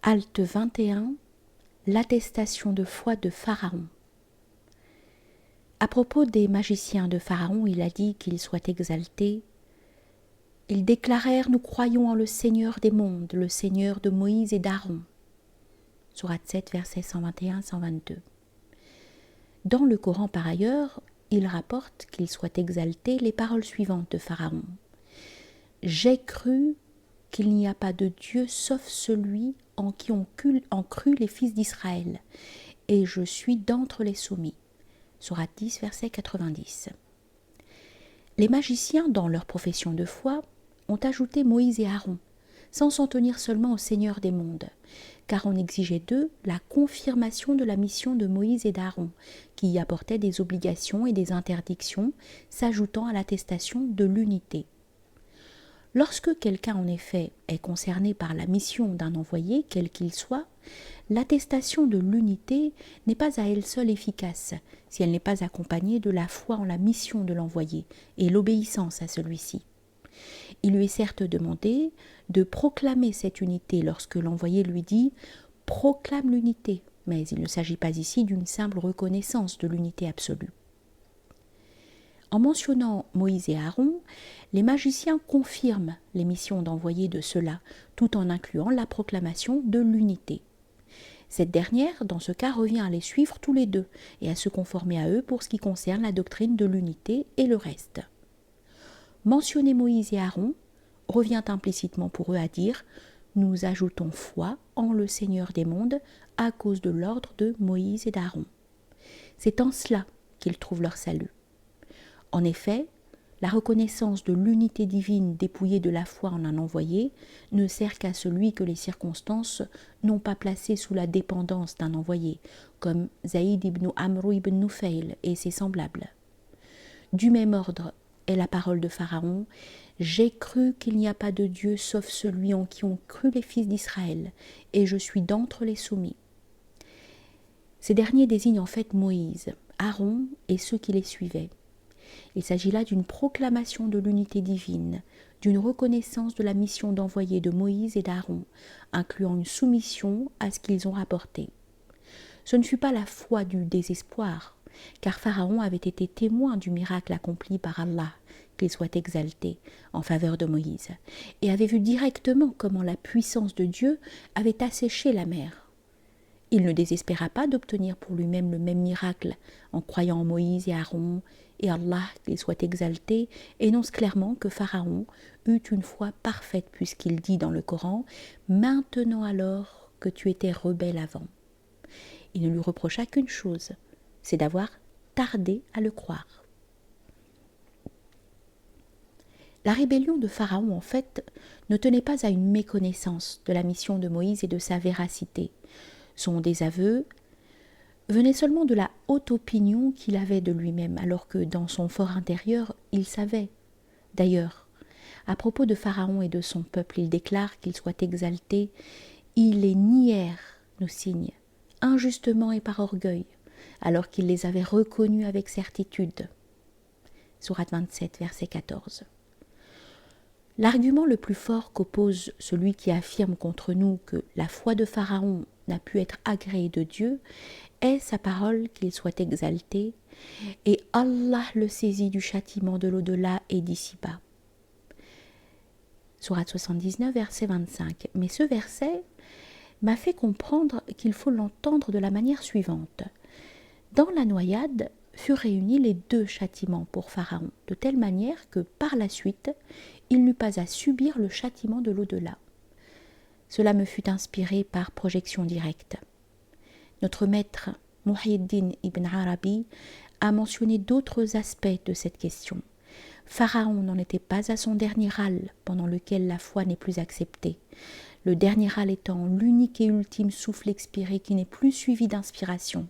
Halte 21, l'attestation de foi de Pharaon. À propos des magiciens de Pharaon, il a dit qu'ils soient exaltés. Ils déclarèrent: nous croyons en le Seigneur des mondes, le Seigneur de Moïse et d'Aaron. Sourate 7, versets 121-122. Dans le Coran, par ailleurs, il rapporte qu'ils soient exaltés les paroles suivantes de Pharaon. J'ai cru qu'il n'y a pas de Dieu sauf celui en qui ont cru les fils d'Israël, et je suis d'entre les soumis. Sourate 10, verset 90. Les magiciens, dans leur profession de foi, ont ajouté Moïse et Aaron, sans s'en tenir seulement au Seigneur des mondes, car on exigeait d'eux la confirmation de la mission de Moïse et d'Aaron, qui y apportait des obligations et des interdictions, s'ajoutant à l'attestation de l'unité. Lorsque quelqu'un, en effet, est concerné par la mission d'un envoyé, quel qu'il soit, l'attestation de l'unité n'est pas à elle seule efficace, si elle n'est pas accompagnée de la foi en la mission de l'envoyé et l'obéissance à celui-ci. Il lui est certes demandé de proclamer cette unité lorsque l'envoyé lui dit « proclame l'unité », mais il ne s'agit pas ici d'une simple reconnaissance de l'unité absolue. En mentionnant Moïse et Aaron, les magiciens confirment les missions d'envoyer de ceux-là, tout en incluant la proclamation de l'unité. Cette dernière, dans ce cas, revient à les suivre tous les deux et à se conformer à eux pour ce qui concerne la doctrine de l'unité et le reste. Mentionner Moïse et Aaron revient implicitement pour eux à dire « Nous ajoutons foi en le Seigneur des mondes à cause de l'ordre de Moïse et d'Aaron ». C'est en cela qu'ils trouvent leur salut. En effet, la reconnaissance de l'unité divine dépouillée de la foi en un envoyé ne sert qu'à celui que les circonstances n'ont pas placé sous la dépendance d'un envoyé, comme Zaïd ibn Amr ibn Nufayl et ses semblables. Du même ordre est la parole de Pharaon « J'ai cru qu'il n'y a pas de Dieu sauf celui en qui ont cru les fils d'Israël, et je suis d'entre les soumis. » Ces derniers désignent en fait Moïse, Aaron et ceux qui les suivaient. Il s'agit là d'une proclamation de l'unité divine, d'une reconnaissance de la mission d'envoyer de Moïse et d'Aaron, incluant une soumission à ce qu'ils ont rapporté. Ce ne fut pas la foi du désespoir, car Pharaon avait été témoin du miracle accompli par Allah, qu'il soit exalté, en faveur de Moïse, et avait vu directement comment la puissance de Dieu avait asséché la mer. Il ne désespéra pas d'obtenir pour lui-même le même miracle en croyant en Moïse et Aaron, et Allah, qu'il soit exalté, énonce clairement que Pharaon eut une foi parfaite puisqu'il dit dans le Coran « Maintenant alors que tu étais rebelle avant ». Il ne lui reprocha qu'une chose, c'est d'avoir tardé à le croire. La rébellion de Pharaon, en fait, ne tenait pas à une méconnaissance de la mission de Moïse et de sa véracité. Son désaveu venait seulement de la haute opinion qu'il avait de lui-même, alors que dans son fort intérieur, il savait. D'ailleurs, à propos de Pharaon et de son peuple, il déclare qu'il soit exalté. Ils les nièrent, nous signe, injustement et par orgueil, alors qu'il les avait reconnus avec certitude. Sourate 27, verset 14. L'argument le plus fort qu'oppose celui qui affirme contre nous que la foi de Pharaon n'a pu être agréée de Dieu est sa parole qu'il soit exalté, et Allah le saisit du châtiment de l'au-delà et d'ici-bas. Sourate 79, verset 25. Mais ce verset m'a fait comprendre qu'il faut l'entendre de la manière suivante. Dans la noyade furent réunis les deux châtiments pour Pharaon, de telle manière que par la suite, il n'eut pas à subir le châtiment de l'au-delà. Cela me fut inspiré par projection directe. Notre maître Muhyiddin ibn Arabi a mentionné d'autres aspects de cette question. Pharaon n'en était pas à son dernier râle pendant lequel la foi n'est plus acceptée. Le dernier râle étant l'unique et ultime souffle expiré qui n'est plus suivi d'inspiration.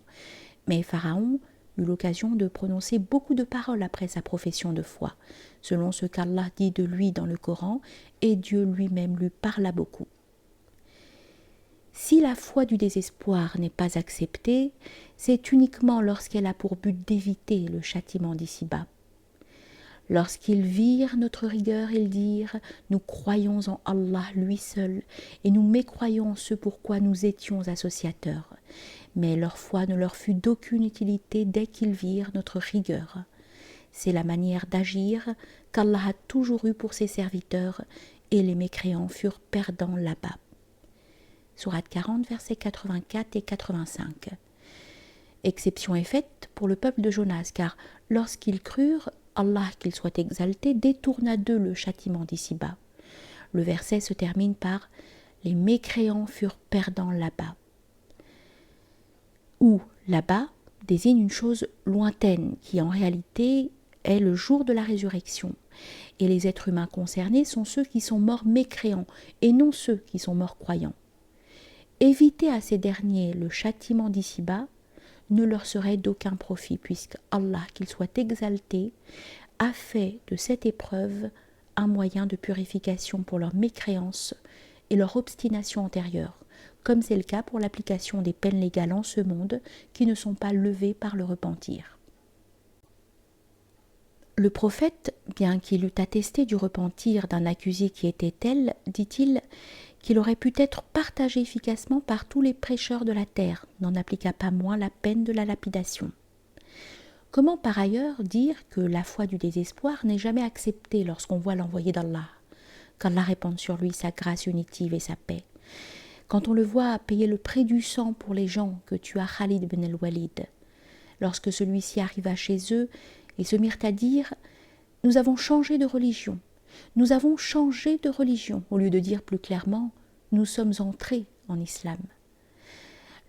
Mais Pharaon eut l'occasion de prononcer beaucoup de paroles après sa profession de foi, selon ce qu'Allah dit de lui dans le Coran, et Dieu lui-même lui parla beaucoup. Si la foi du désespoir n'est pas acceptée, c'est uniquement lorsqu'elle a pour but d'éviter le châtiment d'ici-bas. Lorsqu'ils virent notre rigueur, ils dirent « Nous croyons en Allah, lui seul, et nous mécroyons en ce pourquoi nous étions associateurs. » Mais leur foi ne leur fut d'aucune utilité dès qu'ils virent notre rigueur. C'est la manière d'agir qu'Allah a toujours eue pour ses serviteurs, et les mécréants furent perdants là-bas. Sourate 40, versets 84 et 85. Exception est faite pour le peuple de Jonas, car lorsqu'ils crurent, Allah, qu'il soit exalté, détourna d'eux le châtiment d'ici-bas. Le verset se termine par « Les mécréants furent perdants là-bas ». Ou là-bas désigne une chose lointaine qui en réalité est le jour de la résurrection. Et les êtres humains concernés sont ceux qui sont morts mécréants et non ceux qui sont morts croyants. Éviter à ces derniers le châtiment d'ici-bas ne leur serait d'aucun profit, puisque Allah, qu'il soit exalté, a fait de cette épreuve un moyen de purification pour leur mécréance et leur obstination antérieure, comme c'est le cas pour l'application des peines légales en ce monde qui ne sont pas levées par le repentir. Le prophète, bien qu'il eût attesté du repentir d'un accusé qui était tel, dit-il, qu'il aurait pu être partagé efficacement par tous les prêcheurs de la terre, n'en appliqua pas moins la peine de la lapidation. Comment par ailleurs dire que la foi du désespoir n'est jamais acceptée lorsqu'on voit l'envoyé d'Allah, qu'Allah répande sur lui sa grâce unitive et sa paix? Quand on le voit payer le prix du sang pour les gens que tua Khalid ibn al-Walid, lorsque celui-ci arriva chez eux, ils se mirent à dire « Nous avons changé de religion. Nous avons changé de religion » au lieu de dire plus clairement « Nous sommes entrés en islam ».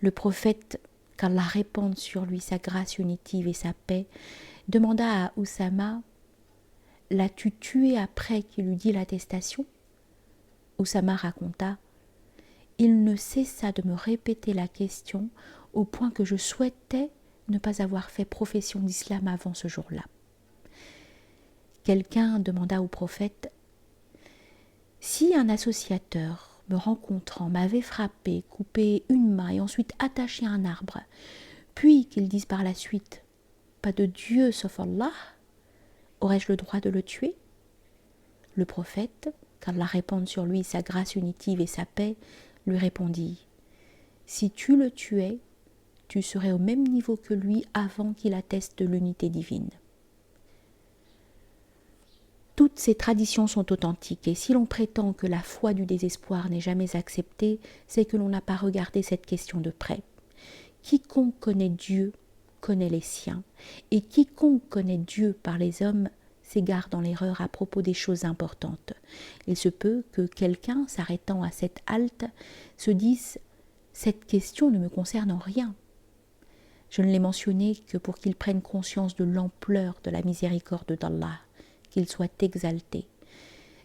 Le prophète, qu'Allah répande sur lui sa grâce unitive et sa paix, demanda à Oussama « L'as-tu tué après qu'il eut dit l'attestation ?» Oussama raconta « Il ne cessa de me répéter la question au point que je souhaitais ne pas avoir fait profession d'islam avant ce jour-là. » Quelqu'un demanda au prophète « Si un associateur, me rencontrant, m'avait frappé, coupé une main et ensuite attaché à un arbre, puis qu'il dise par la suite « Pas de Dieu sauf Allah, aurais-je le droit de le tuer ?» Le prophète, qu'Allah répande sur lui sa grâce unitive et sa paix, lui répondit « Si tu le tuais, tu serais au même niveau que lui avant qu'il atteste de l'unité divine. » Toutes ces traditions sont authentiques et si l'on prétend que la foi du désespoir n'est jamais acceptée, c'est que l'on n'a pas regardé cette question de près. Quiconque connaît Dieu connaît les siens et quiconque connaît Dieu par les hommes s'égare dans l'erreur à propos des choses importantes. Il se peut que quelqu'un, s'arrêtant à cette halte, se dise « Cette question ne me concerne en rien. Je ne l'ai mentionné que pour qu'il prenne conscience de l'ampleur de la miséricorde d'Allah, qu'il soit exalté,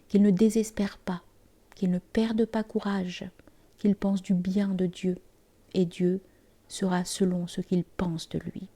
qu'il ne désespère pas, qu'il ne perde pas courage, qu'il pense du bien de Dieu, et Dieu sera selon ce qu'il pense de lui. »